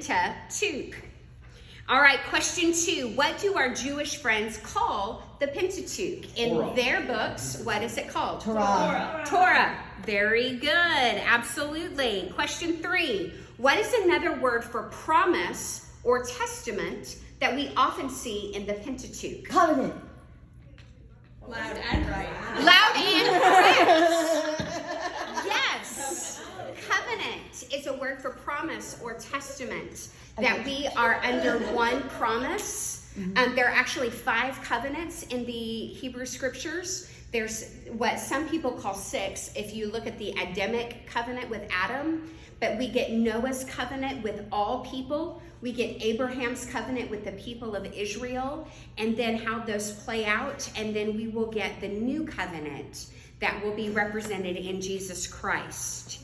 Pentateuch. All right, question 2. What do our Jewish friends call the Pentateuch? In Torah. their books, what is it called? Torah. Very good. Absolutely. Question 3. What is another word for promise or testament that we often see in the Pentateuch? Covenant. Loud and right. Loud and correct. Yes. Covenant is a word for promise or testament, that we are under one promise. There are actually 5 covenants in the Hebrew scriptures. There's what some people call 6 if you look at the Adamic covenant with Adam, but we get Noah's covenant with all people. We get Abraham's covenant with the people of Israel, and then how those play out. And then we will get the new covenant that will be represented in Jesus Christ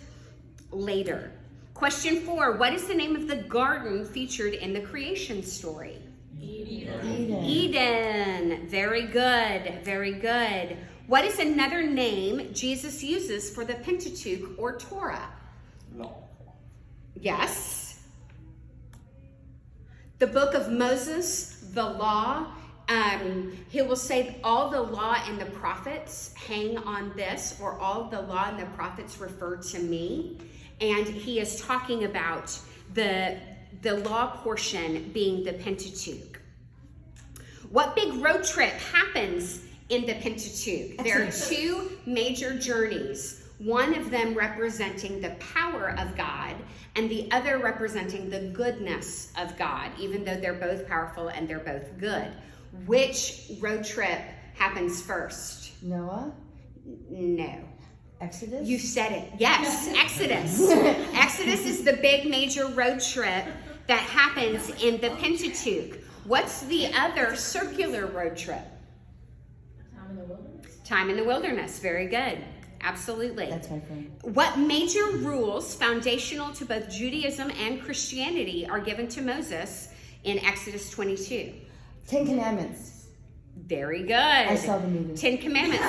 later. Question 4. What is the name of the garden featured in the creation story? Eden. Very good. Very good. What is another name Jesus uses for the Pentateuch or Torah? Law. Yes. The book of Moses, the law. He will say all the law and the prophets hang on this, or all the law and the prophets refer to me. And he is talking about the law portion being the Pentateuch. What big road trip happens in the Pentateuch? There are 2 major journeys, one of them representing the power of God and the other representing the goodness of God, even though they're both powerful and they're both good. Which road trip happens first? Noah. No. Exodus. You said it. Yes, Exodus. Exodus is the big major road trip that happens in the Pentateuch. What's the other circular road trip? Time in the wilderness. Time in the wilderness. Very good. Absolutely. That's my friend. What major rules foundational to both Judaism and Christianity are given to Moses in Exodus 22? 10 Commandments. Very good. I saw the movie. 10 Commandments.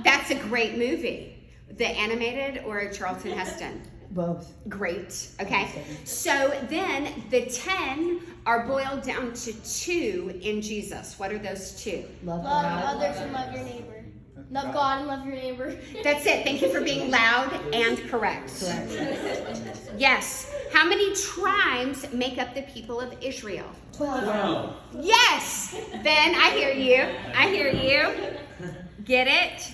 That's a great movie. The animated or Charlton Heston? Both. Great. Okay. So then the 10 are boiled down to 2 in Jesus. What are those 2? Love Love God. others and love your neighbor. Love God and love your neighbor. That's it. Thank you for being loud and correct. Yes. How many tribes make up the people of Israel? 12. Wow. Yes. Ben, I hear you. I hear you. Get it?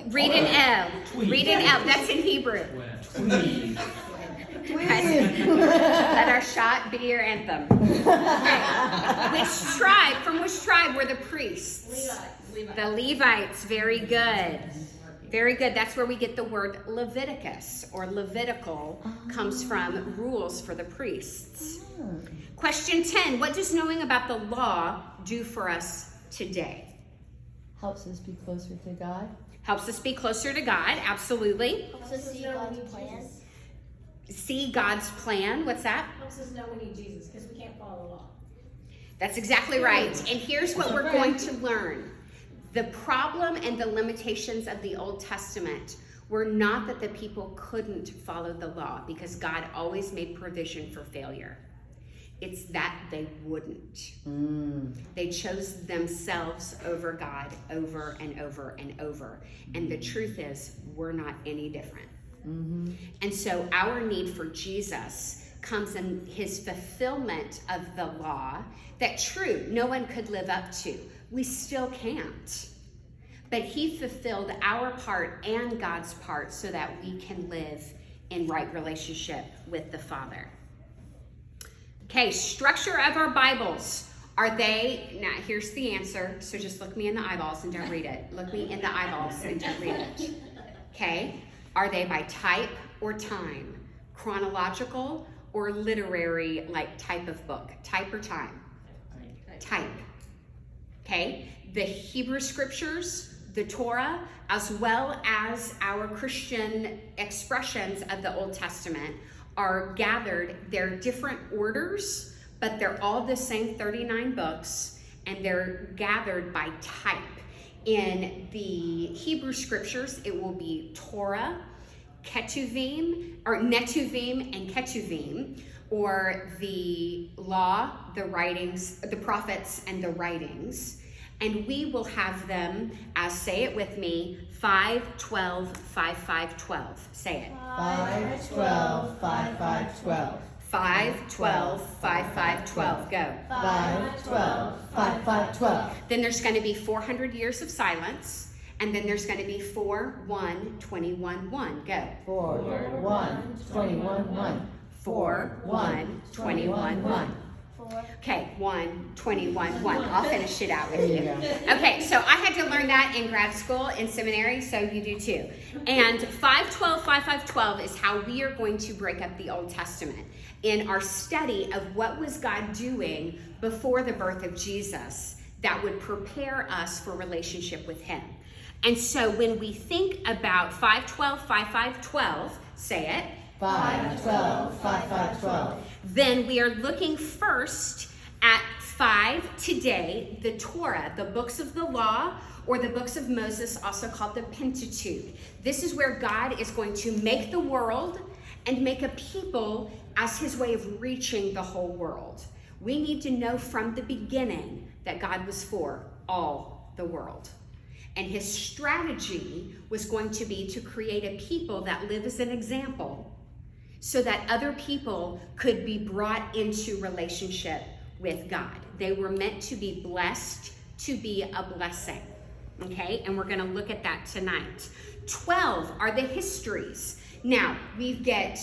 Read an O. Read an O. That's in Hebrew. Let our shot be your anthem. Okay. From which tribe were the priests? Levites. The Levites. Very good. Very good. That's where we get the word Leviticus, or Levitical, comes from rules for the priests. Question 10. What does knowing about the law do for us today? Helps us be closer to God. Helps us be closer to God. Absolutely. Helps us see God's plan. See God's plan. What's that? Helps us know we need Jesus because we can't follow the law. That's exactly right. And here's what we're going to learn. The problem and the limitations of the Old Testament were not that the people couldn't follow the law, because God always made provision for failure. It's that they wouldn't. They chose themselves over God over and over and over. And the truth is, we're not any different. And so our need for Jesus comes in his fulfillment of the law that, true, no one could live up to. We still can't. But he fulfilled our part and God's part so that we can live in right relationship with the Father. Okay, structure of our Bibles. Are they, now here's the answer, so just look me in the eyeballs and don't read it. Look me in the eyeballs and don't read it. Okay, are they by type or time? Chronological or literary, like type of book? Type or time? Type. Okay, the Hebrew scriptures, the Torah, as well as our Christian expressions of the Old Testament are gathered. They're different orders, but they're all the same 39 books, and they're gathered by type. In the Hebrew scriptures, it will be Torah, Ketuvim, or Netuvim and Ketuvim. or the law, the writings, the prophets, and the writings. And we will have them as, say it with me, 5, 12, 5, 5, 12. Say it. 5, 12, 5, 5, 12. 5, 12, 5, 5, 12. Go. 5, 12, 5, 5, 12. Then there's going to be 400 years of silence. And then there's going to be 4, 1, 21, 1. Go. 4, 1, 21, 1. 4, 1, 21, 1. 4. Okay, 1, 21, 1. I'll finish it out with There you. you go. Okay, so I had to learn that in grad school, in seminary, so you do too. And 5, 12, 5, 5, 12 is how we are going to break up the Old Testament in our study of what was God doing before the birth of Jesus that would prepare us for relationship with him. And so when we think about 5, 12, 5, 5, 12, say it. 5, 12, 5, 5, 12. Then we are looking first at 5 today, the Torah, the books of the law, or the books of Moses, also called the Pentateuch. This is where God is going to make the world and make a people as his way of reaching the whole world. We need to know from the beginning that God was for all the world. And his strategy was going to be to create a people that live as an example so that other people could be brought into relationship with God. They were meant to be blessed, to be a blessing. Okay, and we're going to look at that tonight. 12 are the histories. Now, we get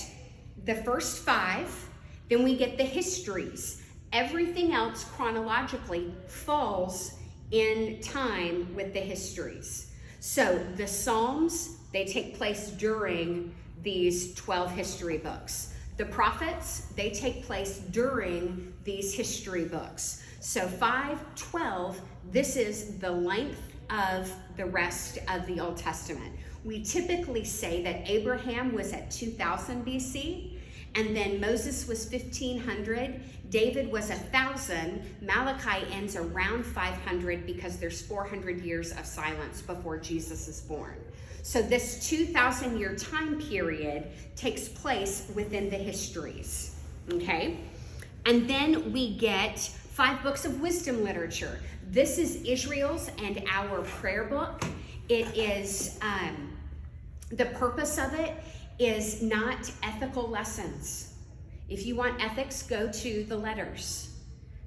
the first 5, then we get the histories. Everything else chronologically falls in time with the histories. So the Psalms, they take place during these 12 history books. The prophets, they take place during these history books. So 5, 12, this is the length of the rest of the Old Testament. We typically say that Abraham was at 2000 BC, and then Moses was 1500, David was 1000, Malachi ends around 500 because there's 400 years of silence before Jesus is born. So this 2,000 year time period takes place within the histories, okay? And then we get 5 books of wisdom literature. This is Israel's and our prayer book. It is, the purpose of it is not ethical lessons. If you want ethics, go to the letters.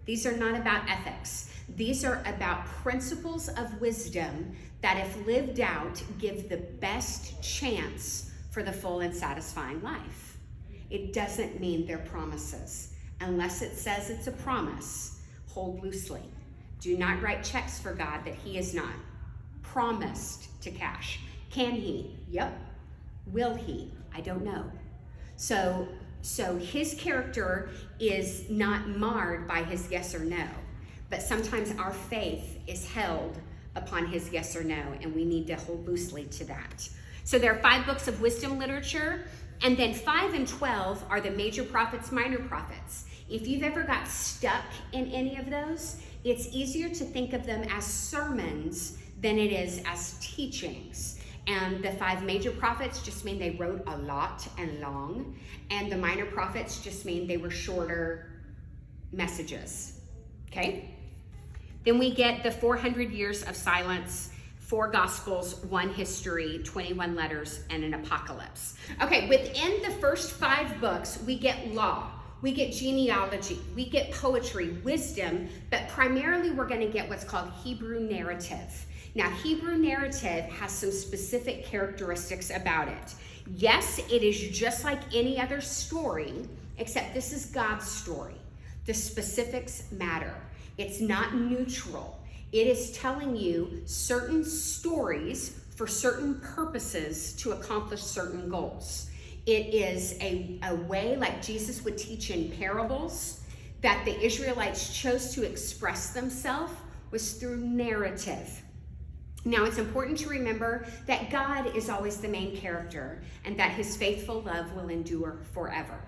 These are not about ethics. These are about principles of wisdom that, if lived out, give the best chance for the full and satisfying life. It doesn't mean they're promises. Unless it says it's a promise, hold loosely. Do not write checks for God that he is not promised to cash. Can he? Yep. Will he? I don't know. So his character is not marred by his yes or no, but sometimes our faith is held upon his yes or no, and we need to hold loosely to that. So there are 5 books of wisdom literature, and then 5 and 12 are the major prophets, minor prophets. If you've ever got stuck in any of those, it's easier to think of them as sermons than it is as teachings. And the 5 major prophets just mean they wrote a lot and long, and the minor prophets just mean they were shorter messages, okay? Then we get the 400 years of silence, 4 gospels, 1 history, 21 letters, and an apocalypse. Okay, within the first 5 books, we get law, we get genealogy, we get poetry, wisdom, but primarily we're going to get what's called Hebrew narrative. Now, Hebrew narrative has some specific characteristics about it. Yes, it is just like any other story, except this is God's story. The specifics matter. It's not neutral. It is telling you certain stories for certain purposes to accomplish certain goals. It is a way, like Jesus would teach in parables, that the Israelites chose to express themselves was through narrative. Now, it's important to remember that God is always the main character and that his faithful love will endure forever.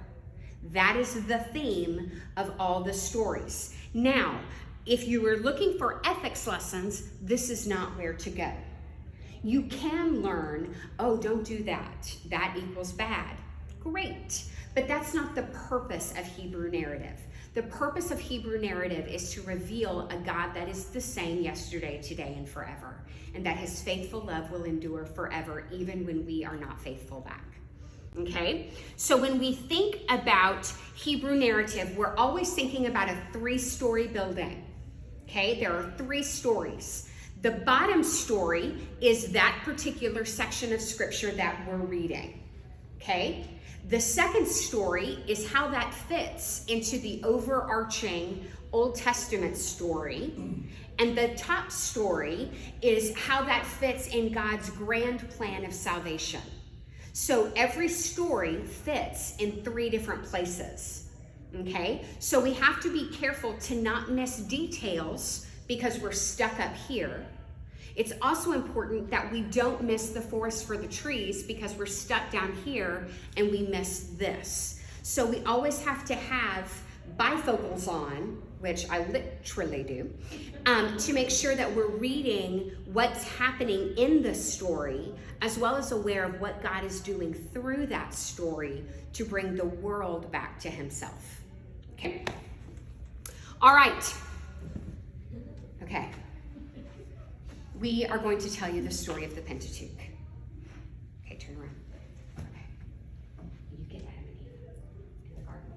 That is the theme of all the stories. Now, if you were looking for ethics lessons, this is not where to go. You can learn, oh, don't do that. That equals bad. Great. But that's not the purpose of Hebrew narrative. The purpose of Hebrew narrative is to reveal a God that is the same yesterday, today, and forever, and that his faithful love will endure forever, even when we are not faithful back. Okay? So when we think about Hebrew narrative, we're always thinking about a 3-story building. Okay? There are 3 stories. The bottom story is that particular section of scripture that we're reading. Okay? The second story is how that fits into the overarching Old Testament story. And the top story is how that fits in God's grand plan of salvation. So every story fits in 3 different places. Okay? So we have to be careful to not miss details because we're stuck up here. It's also important that we don't miss the forest for the trees because we're stuck down here and we miss this. So we always have to have bifocals on, which I literally do, to make sure that we're reading what's happening in the story, as well as aware of what God is doing through that story to bring the world back to himself. Okay. All right. Okay. We are going to tell you the story of the Pentateuch. Okay, turn around. Okay. You get Adam and Eve in the garden.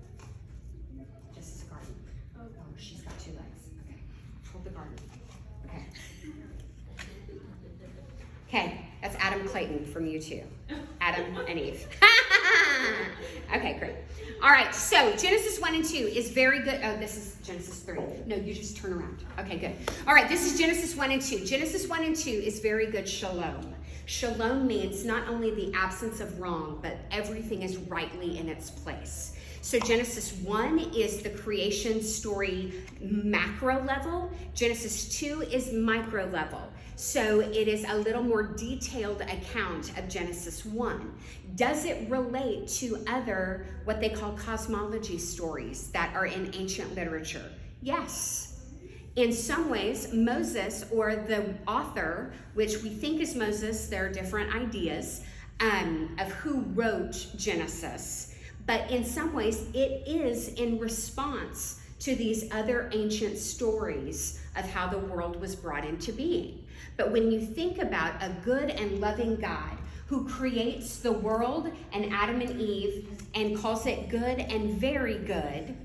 Just as a garden. Oh, she's got 2 legs. Okay. Hold the garden. Okay. Okay, that's Adam Clayton from U2. Adam and Eve. Okay, great. All right, so Genesis 1 and 2 is very good. Oh, this is Genesis 3. No, you just turn around. Okay, good. All right, this is Genesis 1 and 2. Genesis 1 and 2 is very good shalom. Shalom means not only the absence of wrong, but everything is rightly in its place. So Genesis 1 is the creation story macro level. Genesis 2 is micro level. So it is a little more detailed account of Genesis 1. Does it relate to other, what they call cosmology stories that are in ancient literature? Yes. In some ways, Moses, or the author, which we think is Moses, there are different ideas of who wrote Genesis. But in some ways, it is in response to these other ancient stories of how the world was brought into being. But when you think about a good and loving God who creates the world and Adam and Eve and calls it good and very good,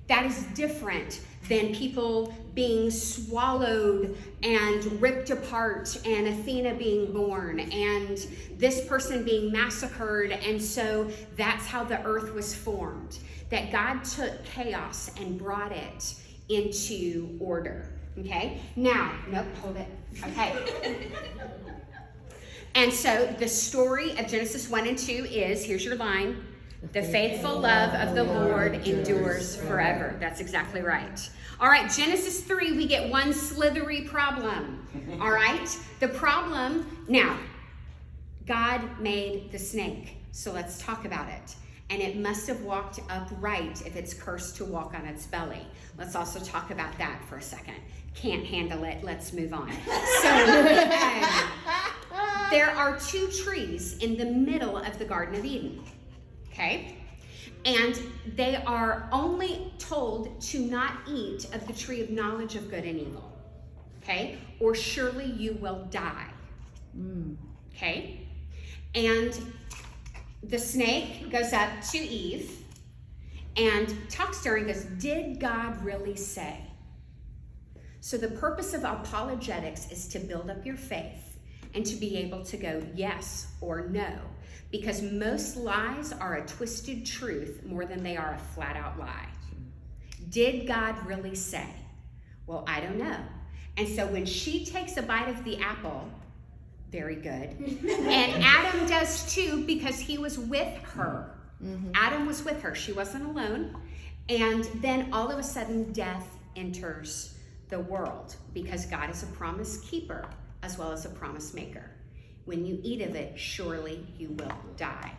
that is different than people being swallowed and ripped apart and Athena being born and this person being massacred, and so that's how the earth was formed. That God took chaos and brought it into order. Okay? Now, nope, hold it. Okay. And so the story of Genesis 1 and 2 is, here's your line, the faithful love of the Lord endures forever. That's exactly right. All right, Genesis 3, we get one slithery problem. All right? The problem, now, God made the snake. So let's talk about it. And it must have walked upright if it's cursed to walk on its belly. Let's also talk about that for a second. Can't handle it. Let's move on. So there are 2 trees in the middle of the Garden of Eden. Okay? And they are only told to not eat of the tree of knowledge of good and evil. Okay? Or surely you will die. Okay? And the snake goes up to Eve and talks to her and goes, did God really say? So the purpose of apologetics is to build up your faith and to be able to go yes or no. Because most lies are a twisted truth more than they are a flat out lie. Did God really say? Well, I don't know. And so when she takes a bite of the apple, very good. And Adam does too, because he was with her. Adam was with her. She wasn't alone. And then all of a sudden, death enters the world because God is a promise keeper as well as a promise maker. When you eat of it, surely you will die.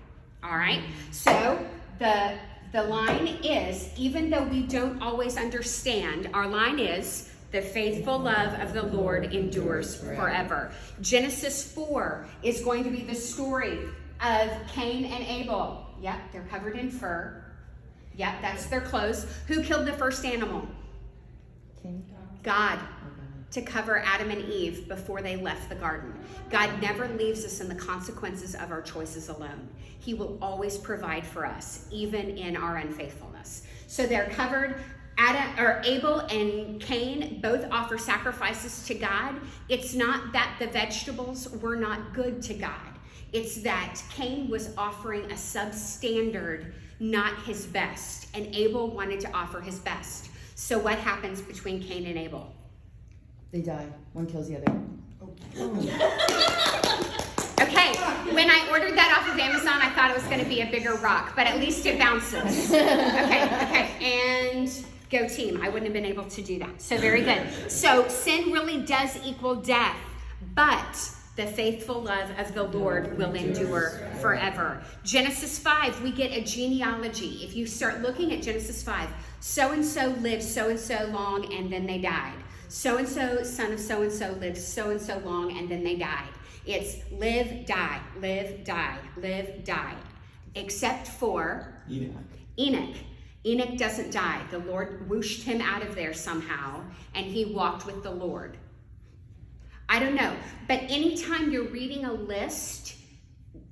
All right? So the line is, even though we don't always understand, our line is, the faithful love of the Lord endures forever. Genesis 4 is going to be the story of Cain and Abel. Yep, they're covered in fur. Yep, that's their clothes. Who killed the first animal? King. God, to cover Adam and Eve before they left the garden. God never leaves us in the consequences of our choices alone. He will always provide for us, even in our unfaithfulness. So they're covered. Abel and Cain both offer sacrifices to God. It's not that the vegetables were not good to God. It's that Cain was offering a substandard, not his best, and Abel wanted to offer his best. So what happens between Cain and Abel? They die. One kills the other. Okay, when I ordered that off of Amazon, I thought it was going to be a bigger rock, but at least it bounces. Okay, and go team. I wouldn't have been able to do that. So very good. So sin really does equal death, but the faithful love of the Lord will endure forever. Genesis 5, we get a genealogy. If you start looking at Genesis 5, so-and-so lived so-and-so long and then they died. So-and-so, son of so-and-so, lived so-and-so long and then they died. It's live, die, live, die, live, die. Except for Enoch. Enoch doesn't die. The Lord whooshed him out of there somehow, and he walked with the Lord. I don't know, but anytime you're reading a list,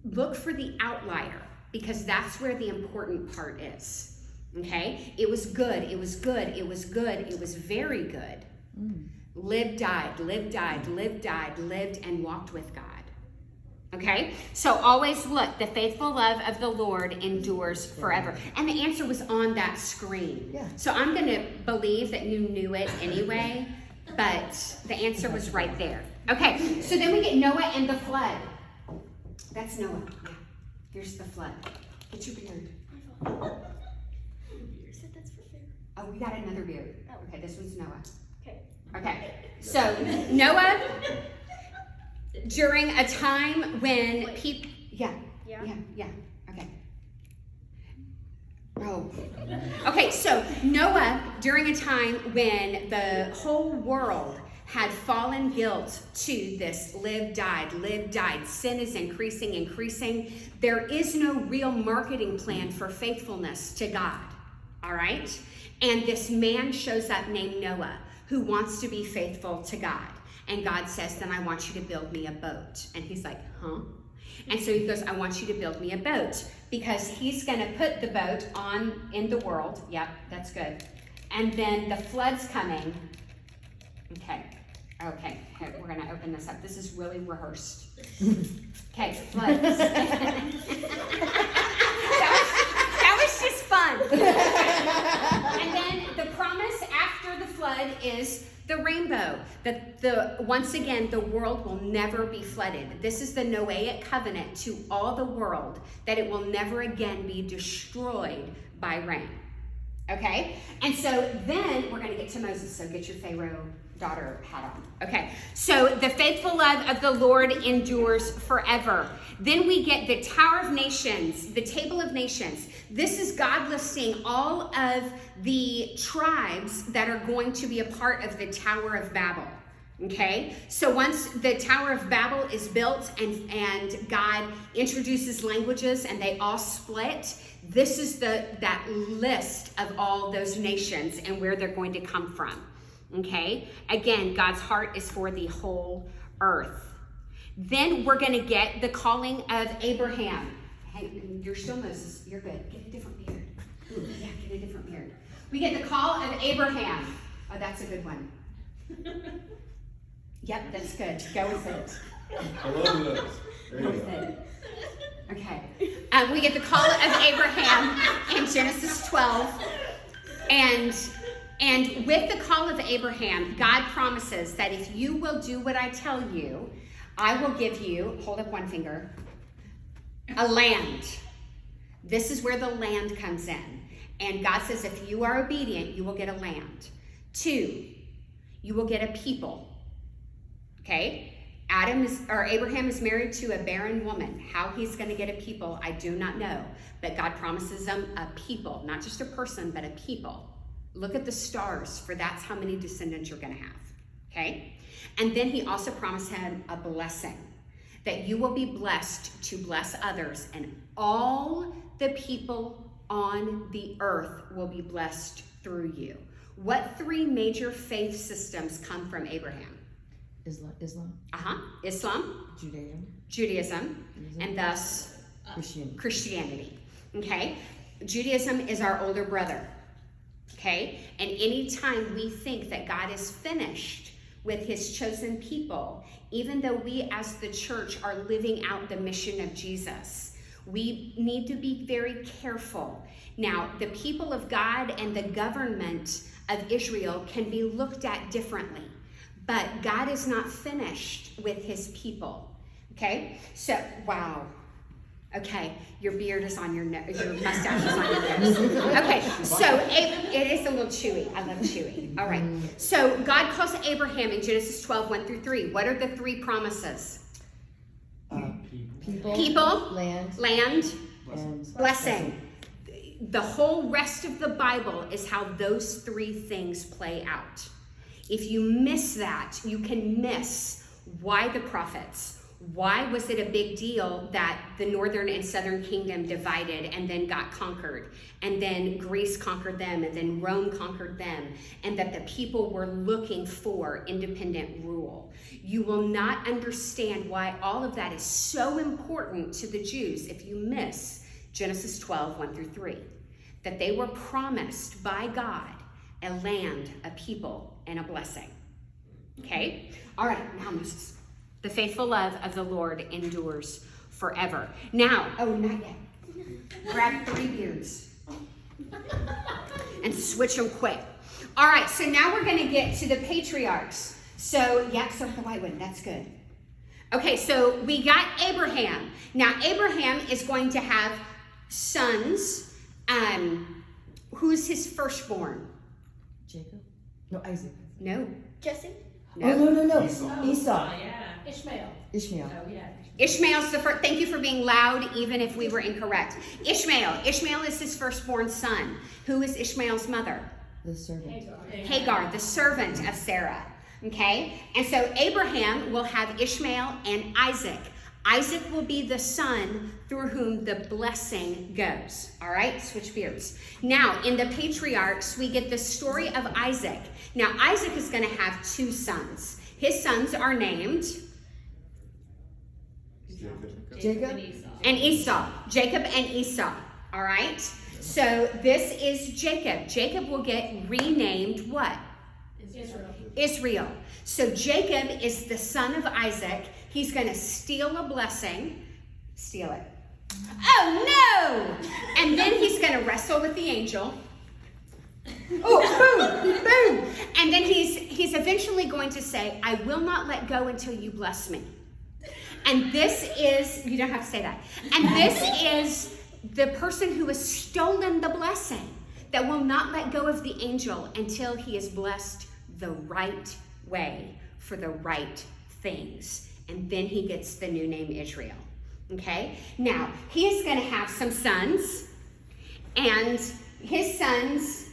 look for the outlier, because that's where the important part is. Okay? It was good, it was good, it was good, it was very good. Lived, died, lived, died, lived, died, lived, and walked with God. Okay? So always look, the faithful love of the Lord endures forever. And the answer was on that screen. Yeah. So I'm going to believe that you knew it anyway, but the answer was right there. Okay, so then we get Noah and the flood. That's Noah. Yeah. Here's the flood. Get your beard. You said that's for fair. Oh, we got another beard. Okay, this one's Noah. Okay. Okay, so Noah, during a time when people, yeah, okay. Oh, okay, so Noah, during a time when the whole world had fallen guilt to this live, died, sin is increasing. There is no real marketing plan for faithfulness to God, all right? And this man shows up named Noah, who wants to be faithful to God. And God says, then I want you to build me a boat. And he's like, huh? And so he goes, I want you to build me a boat, because he's going to put the boat on in the world. Yep, that's good. And then the flood's coming. Okay, we're going to open this up. This is really rehearsed. Okay, floods. that was just fun. And then the promise after the flood is the rainbow. Once again, the world will never be flooded. This is the Noahic covenant to all the world, that it will never again be destroyed by rain. Okay? And so then we're going to get to Moses. So get your Pharaoh daughter hat on. Okay, so the faithful love of the Lord endures forever. Then we get the Tower of Nations, the Table of Nations. This is God listing all of the tribes that are going to be a part of the Tower of Babel. Okay, so once the Tower of Babel is built and God introduces languages and they all split, this is that list of all those nations and where they're going to come from. Okay, again, God's heart is for the whole earth. Then we're going to get the calling of Abraham. Hey, you're still Moses. You're good. Get a different beard. Ooh, yeah, get a different beard. We get the call of Abraham. Oh, that's a good one. Yep, that's good. Go with it. I love those. There Go you with go. it. Okay. We get the call of Abraham in Genesis 12. And with the call of Abraham, God promises that if you will do what I tell you, I will give you, hold up one finger, a land. This is where the land comes in. And God says, if you are obedient, you will get a land. 2, you will get a people. Okay? Abraham is married to a barren woman. How he's going to get a people, I do not know. But God promises them a people, not just a person, but a people. Look at the stars, for that's how many descendants you're going to have. Okay? And then he also promised him a blessing, that you will be blessed to bless others, and all the people on the earth will be blessed through you. What three major faith systems come from Abraham? Islam, Islam, Judaism, and thus Christianity. Okay? Judaism is our older brother. Okay? And anytime we think that God is finished with his chosen people, even though we as the church are living out the mission of Jesus, we need to be very careful. Now, the people of God and the government of Israel can be looked at differently, but God is not finished with his people. Okay? So, wow. Okay, your beard is on your nose, your mustache is on your nose. Okay, so it is a little chewy. I love chewy. All right. So God calls Abraham in Genesis 12, 1 through 3. What are the three promises? People, land, and blessing. The whole rest of the Bible is how those three things play out. If you miss that, you can miss why the prophets. Why was it a big deal that the northern and southern kingdom divided and then got conquered? And then Greece conquered them, and then Rome conquered them, and that the people were looking for independent rule. You will not understand why all of that is so important to the Jews if you miss Genesis 12, 1 through 3. That they were promised by God a land, a people, and a blessing. Okay? All right, now Moses. The faithful love of the Lord endures forever. Now, not yet. Grab 3 beards and switch them quick. All right, so now we're going to get to the patriarchs. So, start with the white one. That's good. Okay, so we got Abraham. Now, Abraham is going to have sons. Who's his firstborn? Jacob? No, Isaac. No. Jesse? No. Oh, no. Esau. Ishmael. Oh, yeah. Ishmael's the first. Thank you for being loud, even if we were incorrect. Ishmael is his firstborn son. Who is Ishmael's mother? The servant. Hagar, the servant of Sarah. Okay? And so Abraham will have Ishmael and Isaac. Isaac will be the son through whom the blessing goes. All right? Switch beards. Now, in the patriarchs, we get the story of Isaac. Now, Isaac is going to have 2 sons. His sons are named Jacob and Esau. Jacob and Esau. All right? So this is Jacob. Jacob will get renamed what? Israel. So Jacob is the son of Isaac. He's going to steal a blessing. Steal it. Oh, no! And then he's going to wrestle with the angel. Oh, boom, boom. And then he's eventually going to say, I will not let go until you bless me. And this is, you don't have to say that. And this is the person who has stolen the blessing that will not let go of the angel until he is blessed the right way for the right things. And then he gets the new name Israel. Okay? Now, he is going to have some sons. And his sons,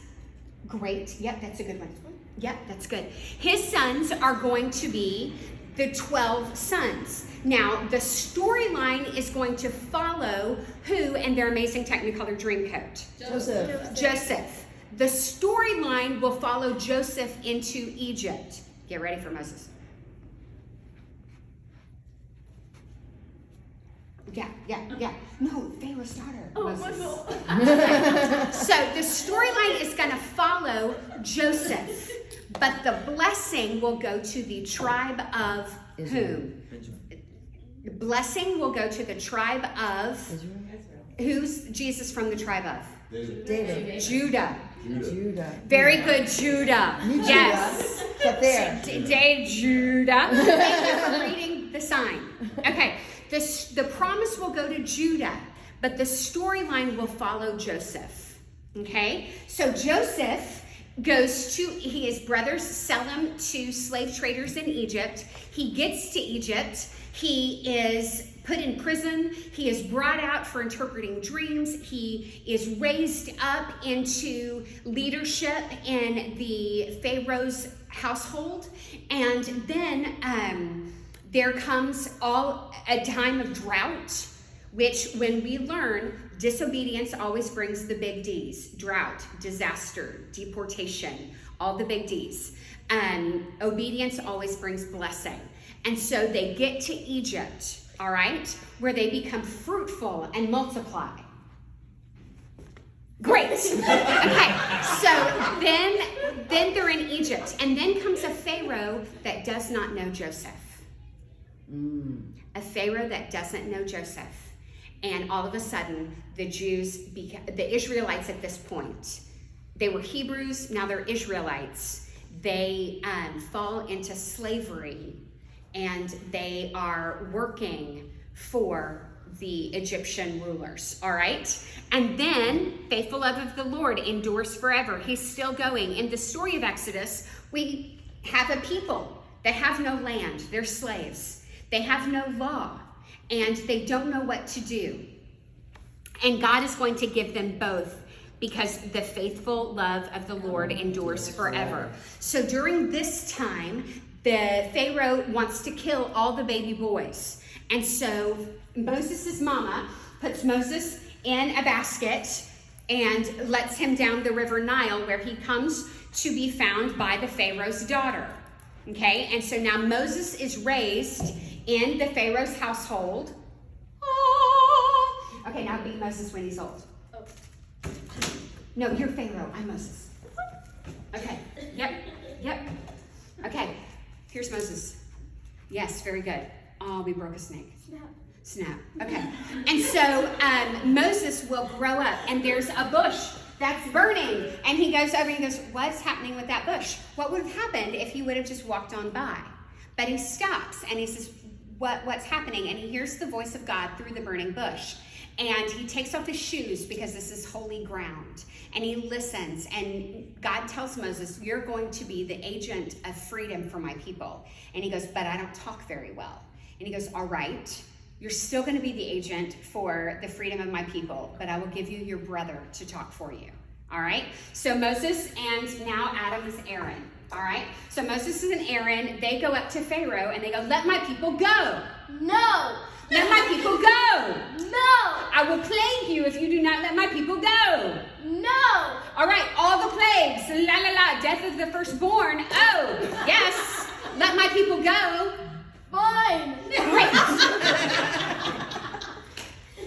great. Yep, that's a good one. Yep, that's good. His sons are going to be the 12 sons. Now, the storyline is going to follow who and their amazing Technicolor Dreamcoat? Joseph. The storyline will follow Joseph into Egypt. Get ready for Moses. Yeah. No, Pharaoh's daughter. Moses. So the storyline is going to follow Joseph, but the blessing will go to the tribe of whom? The blessing will go to the tribe of Israel. Who's Jesus from the tribe of? David. Judah. Very Good, Judah. Yes. Up there. Judah. Thank you for reading the sign. Okay. The promise will go to Judah, but the storyline will follow Joseph. Okay? So Joseph his brothers sell him to slave traders in Egypt. He gets to Egypt. He is put in prison. He is brought out for interpreting dreams. He is raised up into leadership in the Pharaoh's household. And then there comes a time of drought which when we learn, disobedience always brings the big D's: drought, disaster, deportation, all the big D's. Obedience always brings blessing. And so they get to Egypt, all right, where they become fruitful and multiply. Great. Okay, so then they're in Egypt, and then comes a Pharaoh that does not know Joseph. A Pharaoh that doesn't know Joseph. And all of a sudden, the Israelites at this point, they were Hebrews, now they're Israelites. They fall into slavery, and they are working for the Egyptian rulers, all right? And then, faithful love of the Lord endures forever. He's still going. In the story of Exodus, we have a people that have no land. They're slaves. They have no law, and they don't know what to do. And God is going to give them both, because the faithful love of the Lord endures forever. So during this time, the Pharaoh wants to kill all the baby boys. And so Moses' mama puts Moses in a basket and lets him down the river Nile, where he comes to be found by the Pharaoh's daughter. Okay, and so now Moses is raised in the Pharaoh's household. Oh. Okay, now be Moses when he's old. Oh. No, you're Pharaoh. I'm Moses. Okay. Yep. Okay. Here's Moses. Yes, very good. Oh, we broke a snake. Snap. Okay. And so Moses will grow up, and there's a bush that's burning. And he goes over and goes, what's happening with that bush? What would have happened if he would have just walked on by? But he stops, and he says, what's happening? And he hears the voice of God through the burning bush. And he takes off his shoes, because this is holy ground. And he listens, and God tells Moses, you're going to be the agent of freedom for my people. And he goes, but I don't talk very well. And he goes, all right, you're still going to be the agent for the freedom of my people, but I will give you your brother to talk for you. All right? So Moses, and now Adam is Aaron. All right? So Moses and Aaron, they go up to Pharaoh, and they go, let my people go. No. Let my people go. No. I will plague you if you do not let my people go. No. All right, all the plagues, la la la, death of the firstborn. Oh, yes, let my people go. Fine. Great.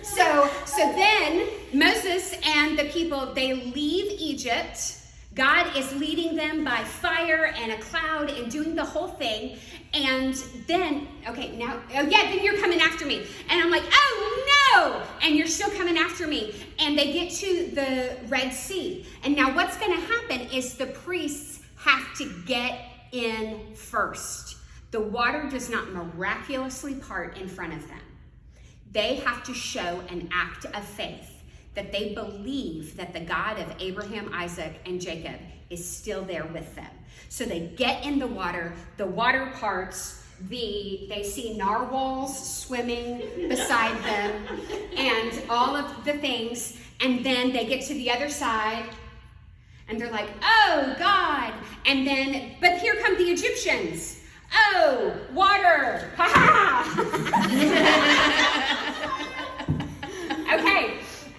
So then Moses and the people, they leave Egypt. God is leading them by fire and a cloud and doing the whole thing. And then, then you're coming after me. And I'm like, oh no! And you're still coming after me. And they get to the Red Sea. And now what's going to happen is the priests have to get in first. The water does not miraculously part in front of them. They have to show an act of faith, that they believe that the God of Abraham, Isaac, and Jacob is still there with them. So they get in the water parts, they see narwhals swimming beside them, and all of the things, and then they get to the other side, and they're like, oh God, and then, but here come the Egyptians. Oh, water, ha ha. Okay.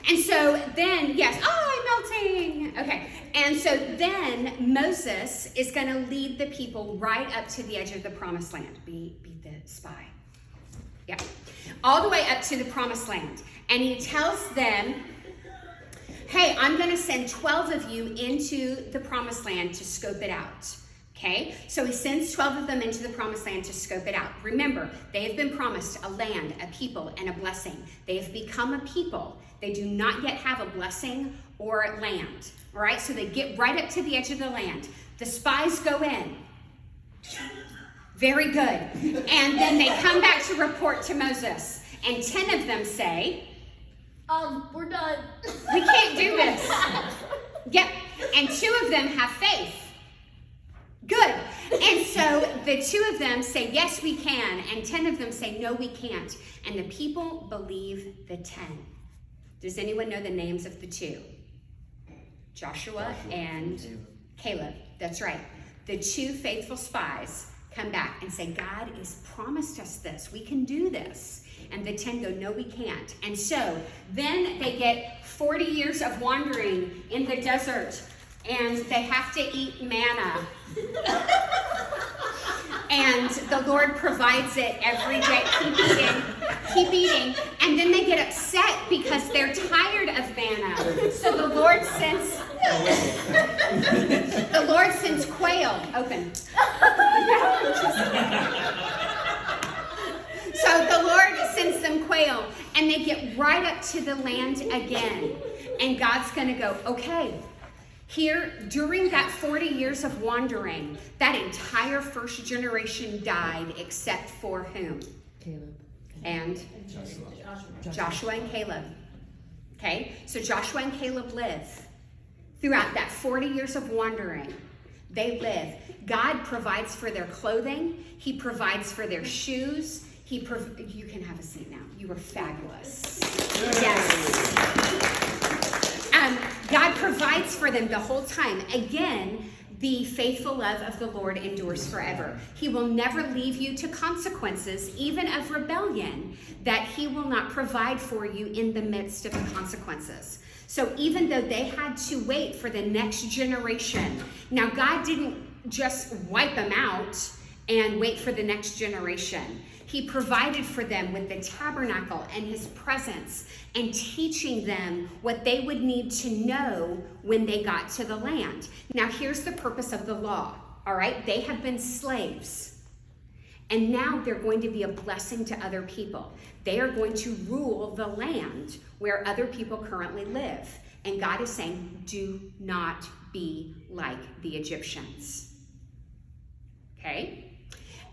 And so then, yes, I'm melting. Okay, and so then Moses is going to lead the people right up to the edge of the promised land. Be the spy. Yeah, all the way up to the promised land. And he tells them, hey, I'm going to send 12 of you into the promised land to scope it out. Okay, so he sends 12 of them into the promised land to scope it out. Remember, they have been promised a land, a people, and a blessing. They have become a people. They do not yet have a blessing or land. All right, so they get right up to the edge of the land. The spies go in. Very good. And then they come back to report to Moses. And 10 of them say, we're done. we can't do this. Yep. And 2 of them have faith. Good. And so the 2 of them say, yes, we can. And 10 of them say, no, we can't. And the people believe the 10. Does anyone know the names of the 2? Joshua and Caleb. That's right. The 2 faithful spies come back and say, God has promised us this. We can do this. And the 10 go, no, we can't. And so then they get 40 years of wandering in the desert, and they have to eat manna. And the Lord provides it every day. Keep eating. And then they get upset because they're tired of manna. So the Lord sends quail. Open. So the Lord sends them quail, and they get right up to the land again. And God's going to go, okay, here, during that 40 years of wandering, that entire first generation died except for whom? Caleb. And Joshua and Caleb. Okay, so Joshua and Caleb live. Throughout that 40 years of wandering, they live. God provides for their clothing. He provides for their shoes. You can have a seat now. You were fabulous. Yes. God provides for them the whole time. Again, the faithful love of the Lord endures forever. He will never leave you to consequences, even of rebellion, that he will not provide for you in the midst of the consequences. So even though they had to wait for the next generation, now God didn't just wipe them out and wait for the next generation. He provided for them with the tabernacle and his presence and teaching them what they would need to know when they got to the land. Now, here's the purpose of the law, all right? They have been slaves, and now they're going to be a blessing to other people. They are going to rule the land where other people currently live. And God is saying, do not be like the Egyptians, okay?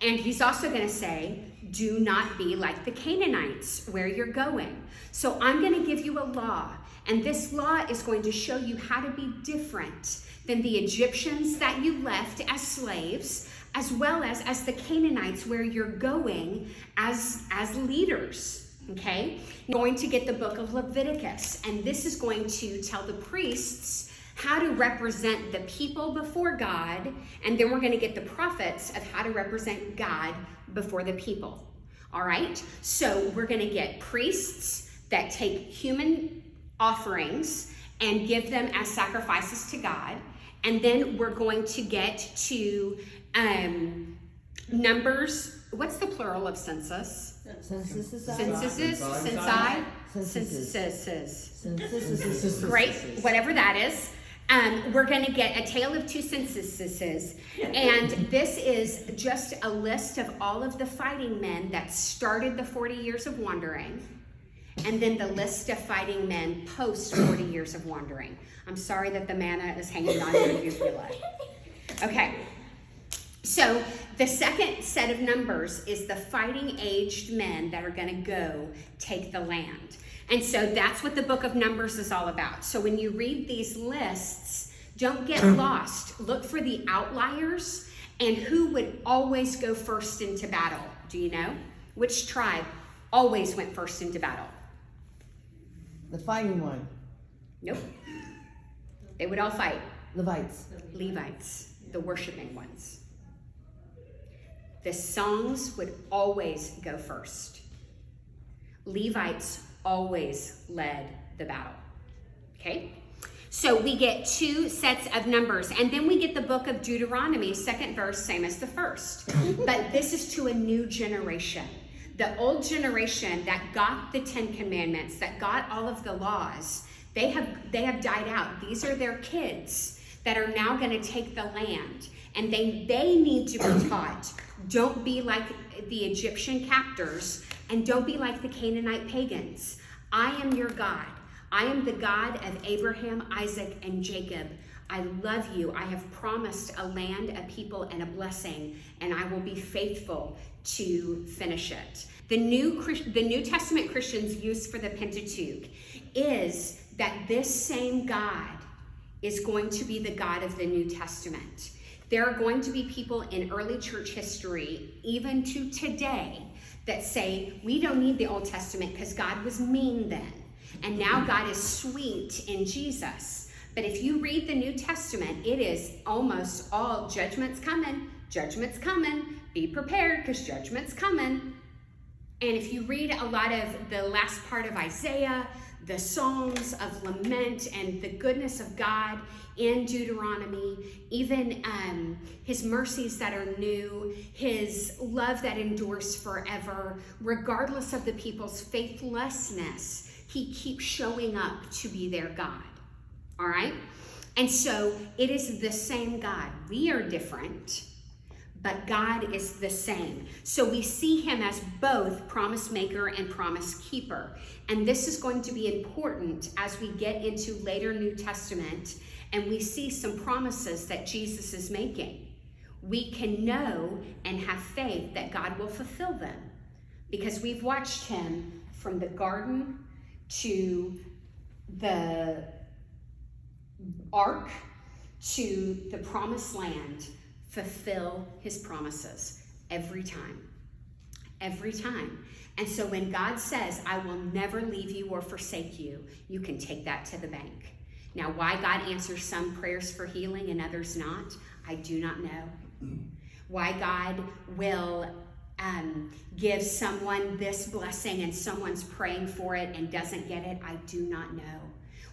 And he's also going to say, do not be like the Canaanites where you're going. So I'm going to give you a law, and this law is going to show you how to be different than the Egyptians that you left as slaves, as well as the Canaanites where you're going as leaders, okay? You're going to get the book of Leviticus, and this is going to tell the priests how to represent the people before God, and then we're going to get the prophets of how to represent God before the people. All right? So we're going to get priests that take human offerings and give them as sacrifices to God. And then we're going to get to numbers. What's the plural of census? Censuses. Great, whatever that is. We're going to get a tale of two censuses, and this is just a list of all of the fighting men that started the 40 years of wandering, and then the list of fighting men post 40 years of wandering. I'm sorry that the manna is hanging on your uvula. Okay, so the second set of numbers is the fighting aged men that are going to go take the land. And so that's what the book of Numbers is all about. So when you read these lists, don't get lost. Look for the outliers and who would always go first into battle. Do you know? Which tribe always went first into battle? The fighting one. Nope. They would all fight. Levites, the worshiping ones. The songs would always go first. Levites always led the battle. Okay? So we get two sets of numbers, and then we get the book of Deuteronomy, second verse, same as the first. But this is to a new generation. The old generation that got the 10 Commandments, that got all of the laws, they have died out. These are their kids that are now going to take the land, and they need to be taught. Don't be like the Egyptian captors, and don't be like the Canaanite pagans. I am your God. I am the God of Abraham, Isaac, and Jacob. I love you. I have promised a land, a people, and a blessing, and I will be faithful to finish it. The New Testament Christians' use for the Pentateuch is that this same God is going to be the God of the New Testament. There are going to be people in early church history, even to today, that say, we don't need the Old Testament because God was mean then. And now God is sweet in Jesus. But if you read the New Testament, it is almost all judgment's coming, be prepared because judgment's coming. And if you read a lot of the last part of Isaiah, the Psalms of lament and the goodness of God in Deuteronomy, even his mercies that are new, his love that endures forever, regardless of the people's faithlessness, he keeps showing up to be their God. All right? And so it is the same God. We are different, but God is the same. So we see him as both promise maker and promise keeper. And this is going to be important as we get into later New Testament and we see some promises that Jesus is making. We can know and have faith that God will fulfill them because we've watched him from the garden to the ark to the promised land fulfill his promises every time. And so when God says, I will never leave you or forsake you, you can take that to the bank. Now, why God answers some prayers for healing and others not, I do not know. Why God will give someone this blessing and someone's praying for it and doesn't get it, I do not know.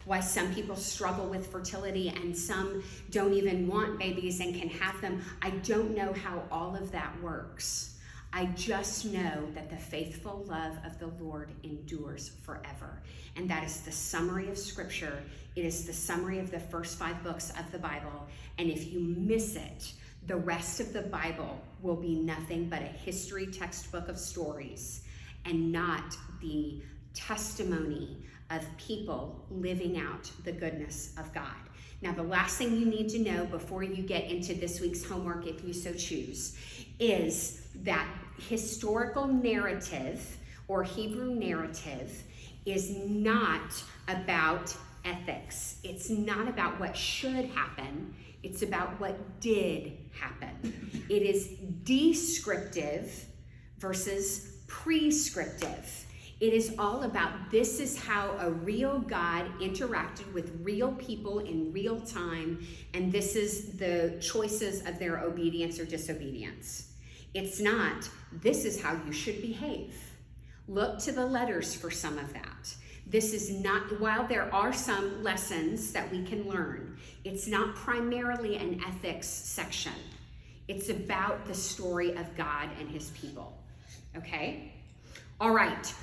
Why some people struggle with fertility and some don't even want babies and can have them. I don't know how all of that works. I just know that the faithful love of the Lord endures forever. And that is the summary of Scripture. It is the summary of the first 5 books of the Bible. And if you miss it, the rest of the Bible will be nothing but a history textbook of stories and not the testimony of people living out the goodness of God. Now, the last thing you need to know before you get into this week's homework, if you so choose, is that historical narrative or Hebrew narrative is not about ethics. It's not about what should happen. It's about what did happen. It is descriptive versus prescriptive. It is all about this is how a real God interacted with real people in real time, and this is the choices of their obedience or disobedience. It's not, this is how you should behave. Look to the letters for some of that. This is not, while there are some lessons that we can learn, it's not primarily an ethics section. It's about the story of God and his people. Okay? All right.